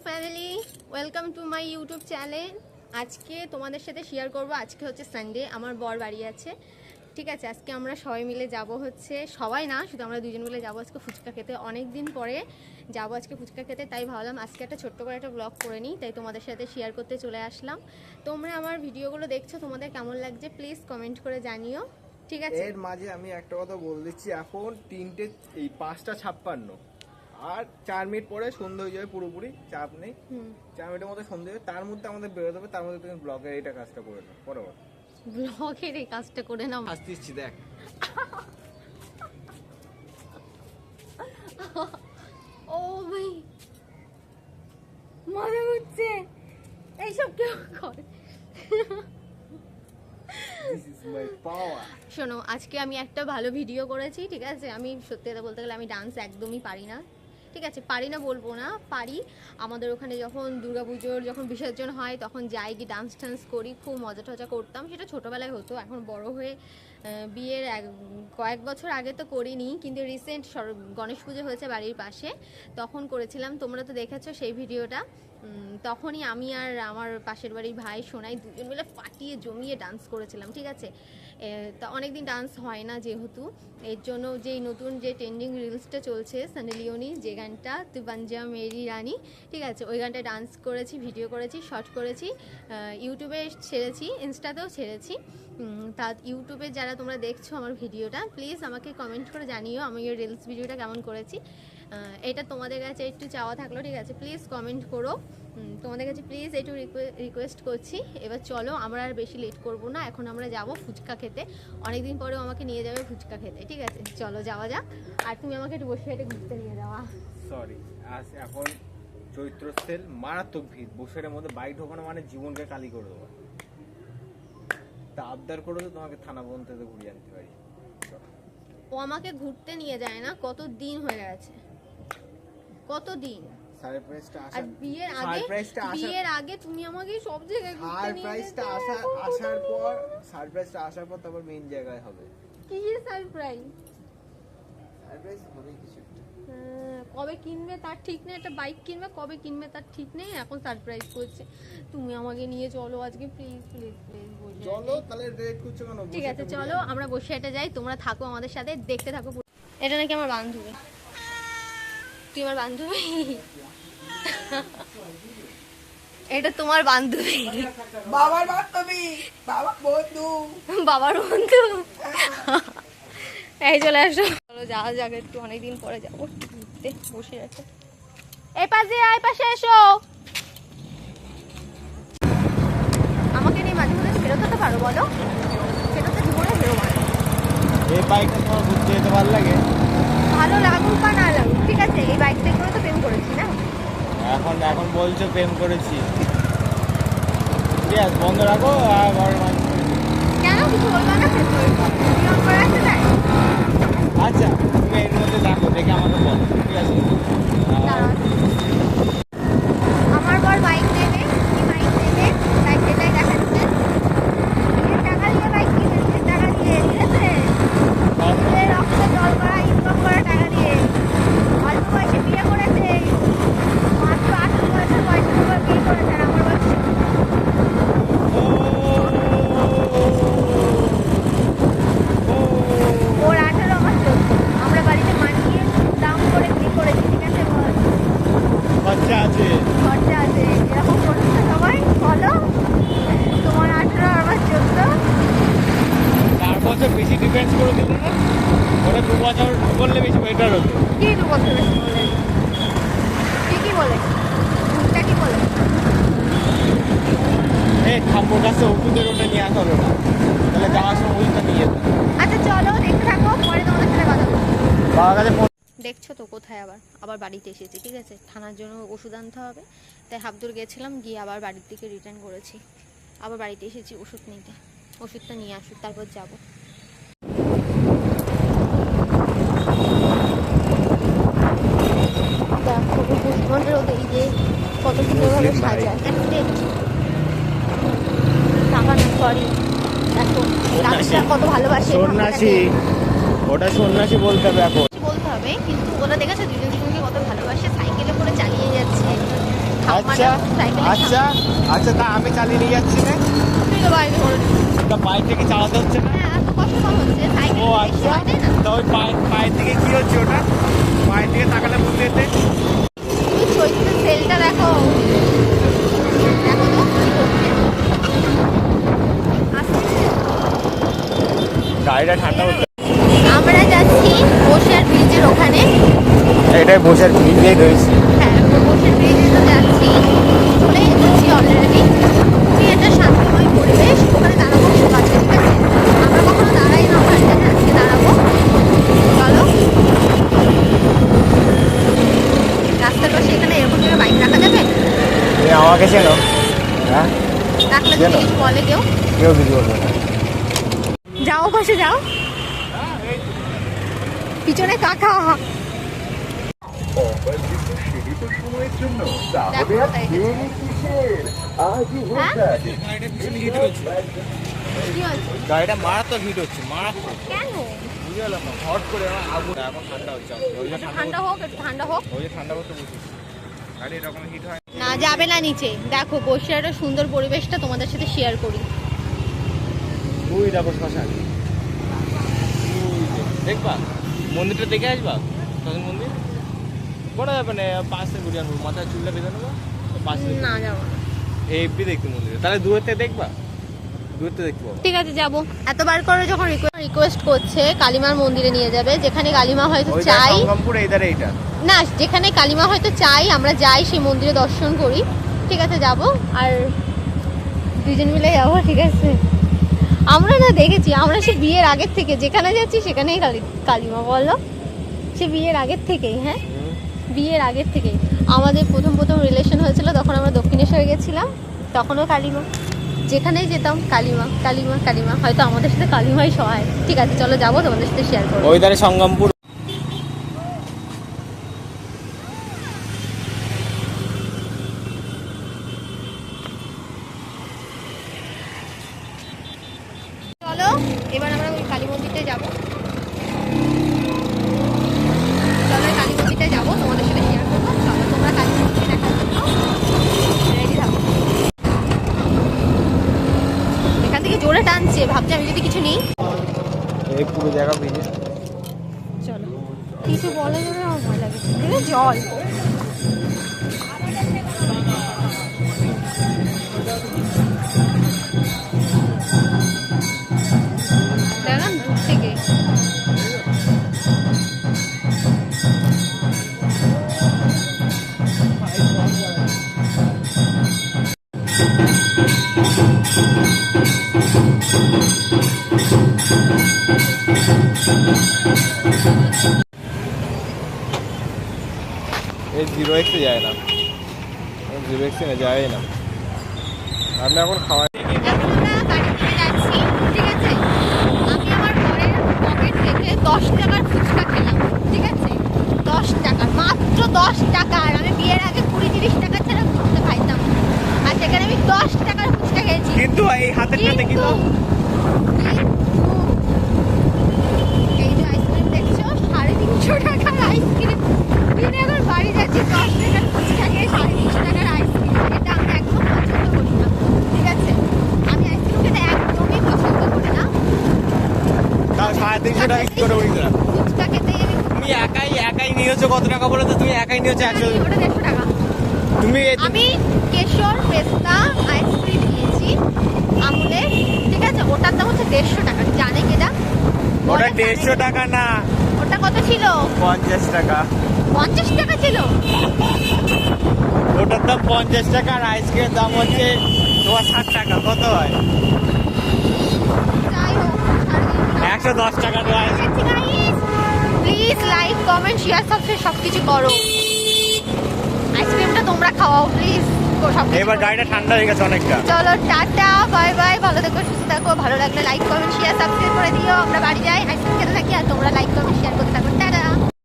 Family, welcome to my YouTube channel. আজকে তোমাদের সাথে শেয়ার করব, আজকে হচ্ছে সানডে, আমার বর বাড়ি আছে, ঠিক আছে। আজকে আমরা সবাই মিলে যাব, হচ্ছে সবাই না, শুধু আমরা দুজন মিলে যাব আজকে ফুচকা খেতে। অনেক দিন পরে যাব আজকে ফুচকা খেতে, তাই ভাবলাম আজকে একটা ছোট্ট করে একটা ব্লগ করে নিই, তাই তোমাদের সাথে শেয়ার করতে চলে আসলাম। তোমরা আমার ভিডিওগুলো দেখছো, তোমাদের কেমন লাগছে প্লিজ কমেন্ট করে জানিও, ঠিক আছে। এর মাঝে আমি একটা কথা বলে দিচ্ছি, এখন 5:56 আর 4 মিনিট পরে সন্ধ্যা হয়ে যাবে, পুরোপুরি চাপ নেই। 4 মিনিটের মধ্যে সন্ধ্যা হবে, তার মধ্যে আমাদের বেরোতে হবে, তার মধ্যে তুমি ব্লগের এইটা কাজটা করে নাও পরবর্তী ব্লগের এই কাজটা করে নাও। আসতেছি দেখ। ও ভাই মজা হচ্ছে, এইসব কেউ করে? দিস ইজ মাই পাওয়ার। শোনো, আজকে আমি একটা ভালো ভিডিও করেছি, ঠিক আছে। আমি সত্যি কথা বলতে গেলে আমি ডান্স একদমই পারি না, ঠিক আছে। পারি না বলবো না, পারি। আমাদের ওখানে যখন দুর্গাপুজোর যখন বিসর্জন হয় তখন যাই, গিয়ে ডান্স টান্স করি, খুব মজা টজা করতাম। সেটা ছোটোবেলায় হতো, এখন বড় হয়ে বিয়ের কয়েক বছর আগে তো করিনি, কিন্তু রিসেন্ট গণেশ পুজো হয়েছে বাড়ির পাশে, তখন করেছিলাম। তোমরা তো দেখেছো সেই ভিডিওটা। তখনই আমি আর আমার পাশের বাড়ির ভাই সোনাই দুজন মিলে ফাটিয়ে জমিয়ে ডান্স করেছিলাম, ঠিক আছে। তা অনেকদিন ডান্স হয় না যেহেতু, এর জন্য যেই নতুন যে ট্রেন্ডিং রিলসটা চলছে সানি লিওনি, যে গানটা তু বাঞ্জা মেরি রানী, ঠিক আছে, ওই গানটা ডান্স করেছি, ভিডিও করেছি, শর্ট করেছি, ইউটিউবে ছেড়েছি, ইনস্টাতেও ছেড়েছি। তা ইউটিউবে যারা তোমরা দেখছো আমার ভিডিওটা, প্লিজ আমাকে কমেন্ট করে জানিও আমি ওই রিলস ভিডিওটা কেমন করেছি। এটা তোমাদের কাছে একটু চাওয়া থাকলো, ঠিক আছে, প্লিজ কমেন্ট করো। তোমাদের কাছে প্লিজ একটু রিকোয়েস্ট করছি। এবার চলো, আমরা আর বেশি লেট করব না, এখন আমরা যাব ফুচকা খেতে। অনেকদিন পরেও আমাকে নিয়ে যাবে ফুচকা খেতে, ঠিক আছে। চলো যাওয়া যাক, আর তুমি আমাকে একটু বসে হেঁটে ঘুরতে নিয়ে যাওয়া। সরি, আজ এখন চৈত্র সেল, মারাত্মক ভিড়, বসের মধ্যে বাইক ঢোকানো মানে জীবনকে কালি করে দেবো। তা আবদার করে তো তোমাকে থানা পর্যন্ত ঘুরিয়ে আনতে পারি। ও আমাকে ঘুরতে নিয়ে যায় না, কত দিন হয়ে গেছে, কত দিন। আর বিয়ের আগে তুমি আমাকে সব জায়গায় ঘুরতে নিয়ে যেতে। সারপ্রাইজটা আসার পর তারপর মেইন জায়গায় হবে। কি সারপ্রাইজ? সারপ্রাইজ হবে কিছু একটা। কবে কিনবে তার ঠিক নেই, একটা বাইক কিনবে, কবে কিনবে তার ঠিক নেই, এখন সারপ্রাইজ করছে। তুমি আমাকে নিয়ে চলো আজকে প্লিজ প্লিজ প্লিজ, বলে চলো তাহলে রেড করছো কেন? ঠিক আছে চলো, আমরা বসে হেঁটে যাই, তোমরা থাকো আমাদের সাথে, দেখতে থাকো। এটা নাকি আমার বান্ধবী, তুই আমার বান্ধবী? এটা তোমার বান্ধবী? বাবার বান্ধবী, বাবার বন্ধু, বাবার বন্ধু। এই চলে আসো, চলো যাওয়া যাক, একটু অনেকদিন পরে যাবো ঘুরতে, বসে আছে। এই পাশে, এই পাশে এসো। আমাকে নিয়ে মাঝে মাঝে বেরোতে তো পারো, বলো, সেটা তো জীবনে বেরোবো না। এই বাইকটা তোমার ঘুরতে যেতে ভালো লাগে? ভালো লাগুক বা না লাগুক, ঠিক আছে, এই বাইকটা করে তো প্রেম করেছি না। এখন বলছো প্রেম করেছি, ঠিক আছে বন্ধ রাখো। আর কেন কিছু বলবো না? নিয়ম করে আছে তাই। আচ্ছা তুমি এর মধ্যে দেখো, দেখে আমাকে বলো, ঠিক আছে। আমার বর বাইক নেবে, কি বাইক নেবে তাই সেটাই দেখাচ্ছে। টাকা দিয়ে বাইক কিনেছে, টাকা দিয়ে, ঠিক আছে, রক্তে জল করা, ইনকাম করা টাকা দিয়ে। অল্প বয়সে বিয়ে করেছে, মাত্র 18 বছর বয়সের উপর বিয়ে করেছে, আর আমার বয়স ওর 18, আমার 14। আমরা বাড়িতে মানিয়ে দাম করে বিয়ে করেছি, ঠিক আছে। খরচা আছে, খরচা আছে, এরকম করেছে সবাই, বলো। তোমার 18, আমার 14। 4 বছর বেশি ডিফেন্স করে দিল না, ওরা 2 বছর করলে বেশি বেটার হতো। কি 2 বছর বেশি বলে? কি বলে? ভুলটা কি বলে? এই ঠাম্মুর কাছে ওষুধের ওটা নিয়ে আসা হবে না, তাহলে যাওয়ার সময় ওইটা নিয়ে যেত। আচ্ছা চলো দেখতে থাকো, পরে তোমাদের সাথে কথা বলবো। বাবার কাছে দেখছো তো কোথায়, আবার বাড়িতে এসেছি, ঠিক আছে। থানার জন্য ওষুধ আনতে হবে, তাই হাবদুর গেছিলাম, গিয়ে আবার বাড়ির দিকে রিটার্ন করেছি, আবার বাড়িতে এসেছি ওষুধ নিতে। ওষুধটা নিয়ে আসুক তারপর যাবো। দেখো পুষ্পনের ওদের এই যে কত সুন্দরভাবে সাজায়, টাকা না, সরি, দেখো রাস্তা কত ভালোবাসে। সন্ন্যাসী, ওটা সন্ন্যাসী বলতে হবে, এখন বলতে হবে, কিন্তু ওরা দেখেছে দুজন দুজনকে কত ভালোবাসে, সাইকেলে করে চালিয়ে যাচ্ছে, আচ্ছা আচ্ছা আচ্ছা, তা আমি চালিয়ে নিয়ে যাচ্ছি না, তুই তো বাইরে করে দিবি। তা পায়ের থেকে চালাতে হচ্ছে না। হ্যাঁ, এত কষ্ট কম হচ্ছে, সাইকেল ও বেশি আচ্ছা, হয়, তাই না? তা ওই পায়ের দিকে কি হচ্ছে ওটা? পায়ের দিকে তাকালে বুঝতে যেতে। তুমি চৈত্রের সেলটা দেখো, দেখো তো কি করছে। আসছে। গাড়িটা ঠান্ডা হচ্ছে। আমরা যাচ্ছি বসিয়ার ব্রিজের ওখানে। এটাই বসে ভিড় রয়েছে। হ্যাঁ, বসিয়ার ব্রিজে তো যাচ্ছি, চলে এসেছি অলরেডি। খুবই একটা শান্তিময় পরিবেশ, ওখানে দাঁড়াবো খুব আছে, ঠিক আছে? আমরা কখনো দাঁড়াই না ওখানে, তাই না? আজকে দাঁড়াবো, চলো। রাস্তার পাশে এখানে এরকম করে বাইক রাখা যাবে? তুমি আমাকে চেনো? হ্যাঁ, রাখলে কেন? যদি বলে কেউ, কেউ কিছু বলবে না। যাও পাশে যাও, পিছনে কাকা। সীমিত সময়ের জন্য দেখো তাহলে আর তাই। দেরি কিসের? আজই হ্যাঁ? হোক না। গাড়িটা ভীষণ হিট হচ্ছে, কি হয়েছে? গাড়িটা মারাত্মক হিট হচ্ছে, মারাত্মক। কেন? বুঝে গেলাম না, হট করে আমার আগুন এখন ঠান্ডা হচ্ছে। ওই যে ঠান্ডা হোক, একটু ঠান্ডা হোক। ওই যে ঠান্ডা করতে বুঝি গাড়ি এরকম হিট হয়। না, যাবে না নিচে। দেখো বসিরহাটের সুন্দর পরিবেশটা তোমাদের সাথে শেয়ার করি। ওই দেখো শ্মশান, দেখবা মন্দিরটা দেখে আসবা, শ্মশান মন্দির। কোনো ব্যাপার নেই, পাশে ঘুরে আনবো, মাথায় চুলটা বেঁধে নেবো, পাশে না, যাবো না। হেভি দেখতে মন্দির। তাহলে দূর থেকে দেখবা, দূর থেকে দেখতে পাবো। ঠিক আছে, যাবো। এতবার করে যখন রিকোয়েস্ট করছে কালিমার মন্দিরে নিয়ে যাবে, যেখানে কালিমা হয়তো ওই চাই সংগমপুর এইধারে এইটা। না, যেখানে কালিমা হয়তো চাই আমরা যাই, সেই মন্দিরে দর্শন করি। ঠিক আছে, যাব। আর দুজন মিলে যাবো, ঠিক আছে? আমরা না দেখেছি, আমরা সে বিয়ের আগের থেকে যেখানে যাচ্ছি সেখানেই কালিমা, বলো? সে বিয়ের আগের থেকেই, হ্যাঁ, বিয়ের আগের থেকেই। আমাদের প্রথম রিলেশন হয়েছিল, তখন আমরা দক্ষিণেশ্বরে গেছিলাম, তখনও কালিমা। যেখানেই যেতাম কালিমা কালিমা কালিমা, হয়তো আমাদের সাথে কালিমাই সহায়। ঠিক আছে, চলো যাবো, তোমাদের সাথে শেয়ার করবো। ওই ধারে সংগমপুর। চলো এবার আমরা ওই কালী মন্দিরটায় যাবো। চলো ওই কালী মন্দিরটায় যাবো, তোমাদের সাথে শেয়ার করবো। চলো তোমরা কালী মন্দির দেখার জন্য রেডি থাকো। এখান থেকে জোরে টানছে, ভাবছি আমি যদি কিছু নেই। এই পুরো জায়গা ভিজে। চলো, কিছু বলে যাবে, আমার ভয় লাগে। দেখে জল, দেখলাম দূর থেকে। এই 0x যায় না, 0x না যায় না। আমরা এখন খাওয়া এখন আমরা গাড়ি থেকে যাচ্ছি, ঠিক আছে? আমি আমার ঘরের পকেট থেকে 10 টাকার ফুচকা খেলাম, ঠিক আছে? 10 টাকা, মাত্র 10 টাকার। আমি বিয়ের আগে 20-30 টাকা ছাড়া ফুচকা খাইতাম না। আর সেখানে আমি 10 টাকার ফুচকা খেয়েছি। কিন্তু এই হাতের সাথে কি তো এই যে আইসক্রিম দেখছো, 350 টাকার আইসক্রিম কিনে আবার বাড়ি যাচ্ছি 10 টাকার ফুচকা খেয়ে 350 টাকার আইসক্রিম। এটা আমি একদম পছন্দ করি না, ঠিক আছে? আমি আইসক্রিম খেতে একদমই পছন্দ করি না। তাও 350 টাকা কি করে উঠবে? ফুচকা খেতেই আমি তুমি একাই নিয়েছো কত টাকা বলে তো? তুমি একাই নিয়েছো 100। ওটা 150 টাকা। তুমি আমি কেশর পেস্তা আইসক্রিম নিয়েছি আমুলের, ঠিক আছে? ওটার দাম হচ্ছে 150 টাকা। জানে কেটা? ওটা 150 টাকা না, ওটা কত ছিল? 50 টাকা। 50 টাকা ছিল। ওটার দাম 50 টাকা আর আইসক্রিমের দাম হচ্ছে তোমার 60 টাকা। কত হয়? যাই হোক, 110 টাকা তো ice cream. Please like comment share subscribe সবকিছু করো। আইসক্রিমটা তোমরা খাওয়াও প্লিজ। এবার গাড়িটা ঠান্ডা হয়ে গেছে অনেকটা। চলো টাটা, বাই বাই, ভালো থেকো, সুস্থ থাকো। ভালো লাগলে লাইক কমেন্ট শেয়ার সাবস্ক্রাইব করে দিও। আমরা বাড়ি যাই, আইসক্রিম খেতে থাকি, আর তোমরা লাইক কমেন্ট শেয়ার করতে থাকো। টাটা।